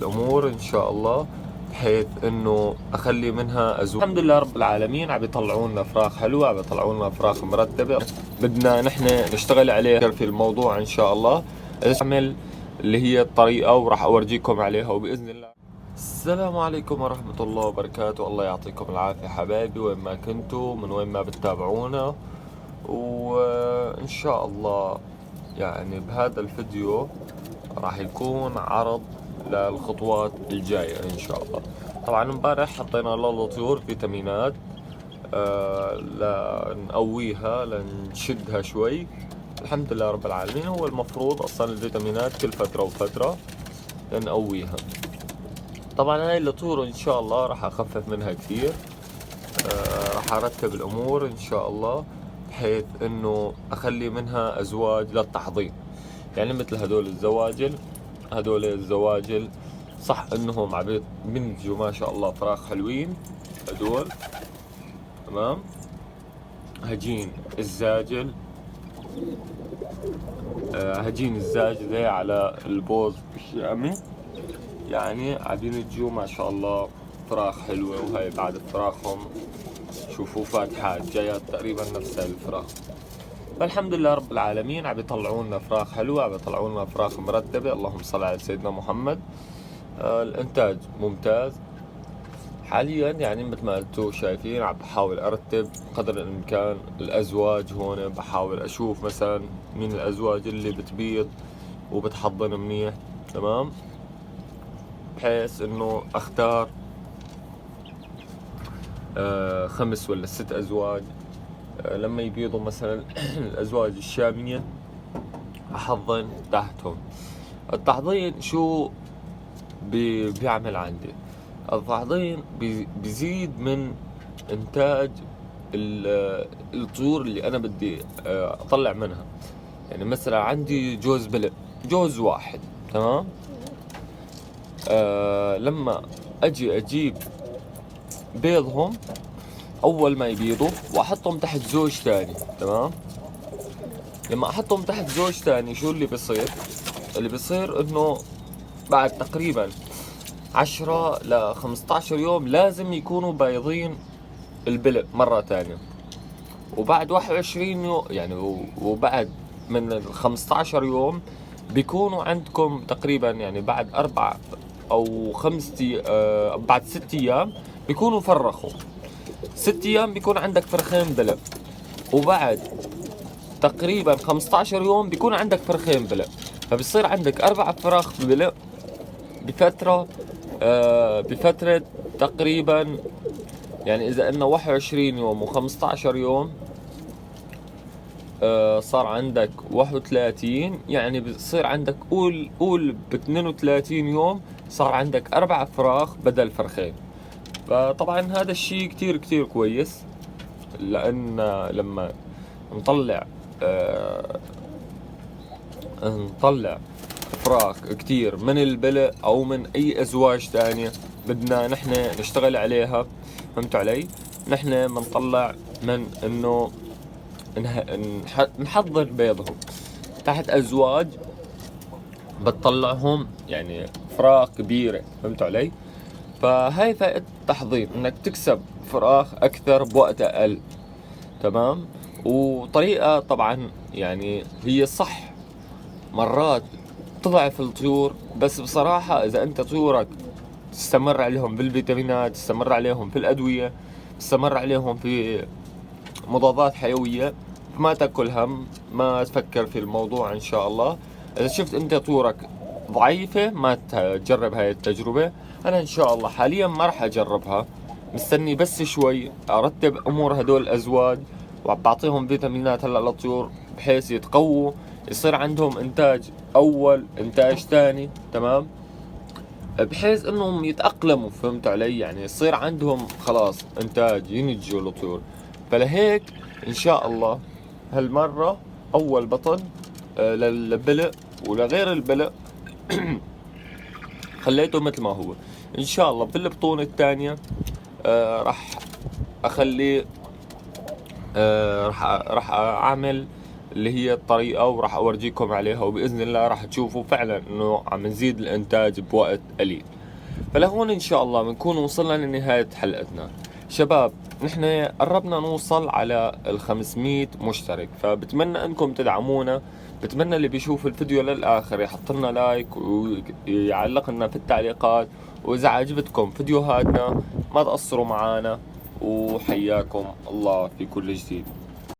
الامور ان شاء الله، بحيث انه اخلي منها ازواج. الحمد لله رب العالمين عم يطلعوا لنا فراخ حلوه، عم يطلعوا لنا فراخ مرتبه. بدنا نحن نشتغل عليه في الموضوع ان شاء الله. اعمل اللي هي الطريقه وراح اورجيكم عليها وباذن الله. السلام عليكم ورحمه الله وبركاته. الله يعطيكم العافيه حبايبي، وين ما كنتوا من وين ما بتتابعونا. وان شاء الله يعني بهذا الفيديو راح يكون عرض للخطوات الجاية إن شاء الله. طبعا امبارح حطينا له طيور فيتامينات لنقويها لنشدها شوي. الحمد لله رب العالمين. هو المفروض أصلا الفيتامينات كل فترة وفترة لنقويها. طبعا هاي الطيور إن شاء الله راح أخفف منها كثير. راح أرتب الأمور إن شاء الله، بحيث إنه أخلي منها أزواج للتحضير. يعني مثل هدول الزواجل صح انهم عم بينتجوا ما شاء الله فراخ حلوين هدول. تمام. هجين الزاجل، هجين الزاجل على البوز الشامي، يعني عم ينتجوا ما شاء الله فراخ حلوة. وهي بعد فراخهم شوفوا فاتحات جايات تقريبا نفس الفراخ. فالحمد لله رب العالمين عم يطلعوا لنا فراخ حلوة، عم يطلعوا لنا فراخ مرتبة. اللهم صل على سيدنا محمد. الانتاج ممتاز حاليا. يعني مثل ما انتم شايفين عم بحاول ارتب قدر الامكان الازواج هون. بحاول اشوف مثلا مين الازواج اللي بتبيض وبتحضن منيح. تمام. بحيث انه اختار 5 ولا 6 ازواج. لما يبيضوا مثلا الازواج الشامية احضن تحتهم. التحضين شو بيعمل عندي؟ التحضين بيزيد من انتاج الطيور اللي انا بدي اطلع منها. يعني مثلا عندي جوز بلق، جوز واحد. تمام. لما اجيب بيضهم اول ما يبيضوا واحطهم تحت زوج ثاني. تمام. لما احطهم تحت زوج ثاني شو اللي بيصير؟ اللي بيصير انه بعد تقريبا 10 ل 15 يوم لازم يكونوا بايضين البلق مرة ثانية. وبعد 21 يوم يعني وبعد من ال 15 يوم بيكونوا عندكم تقريبا، يعني بعد 4 أو 5 بعد 6 أيام بيكونوا فرخوا. 6 أيام بيكون عندك فرخين بلق. وبعد تقريبا 15 يوم بيكون عندك فرخين بلق. فبصير عندك 4 فراخ بلق بفترة تقريبا، يعني إذا قلنا 21 يوم و15 يوم صار عندك 31. يعني بصير عندك قول ب 32 يوم صار عندك 4 فراخ بدل فرخين. فطبعا هذا الشيء كتير كتير كويس، لأن لما نطلع نطلع فراخ كتير من البلق أو من أي أزواج تانية بدنا نحن نشتغل عليها. فهمت علي؟ نحن بنطلع من إنه نحضر بيضهم تحت أزواج بتطلعهم يعني فراخ كبيرة. فهمت علي؟ فهاي فائدة التحضير، إنك تكسب فراخ أكثر بوقت أقل. تمام. وطريقة طبعا يعني هي صح مرات تضعف الطيور، بس بصراحة إذا أنت طيورك تستمر عليهم بالفيتامينات، تستمر عليهم في الأدوية، تستمر عليهم في مضادات حيوية، ما تاكل هم، ما تفكر في الموضوع إن شاء الله. إذا شفت أنت طيورك ضعيفة ما تجرب هاي التجربة. أنا إن شاء الله حاليا ما راح أجربها، مستني بس شوي أرتب أمور هدول الأزواج وعم بعطيهم فيتامينات هلا للطيور بحيث يتقووا، يصير عندهم إنتاج أول إنتاج ثاني. تمام. بحيث انهم يتأقلموا. فهمت علي؟ يعني يصير عندهم خلاص انتاج ينتجوا الطيور. فلهيك ان شاء الله هالمرة اول بطن للبلق ولغير البلق خليته مثل ما هو. ان شاء الله بالبطونة الثانية راح اخليه راح اعمل اللي هي الطريقة، وراح أورجيكم عليها، وبإذن الله راح تشوفوا فعلا إنه عم نزيد الإنتاج بوقت قليل. فلهون إن شاء الله بنكون وصلنا لنهاية حلقتنا. شباب، نحن قربنا نوصل على 500 مشترك، فبتمنى انكم تدعمونا. بتمنى اللي بيشوف الفيديو للآخر يحط لنا لايك ويعلق لنا في التعليقات، وإذا عجبتكم فيديوهاتنا ما تقصروا معنا، وحياكم الله في كل جديد.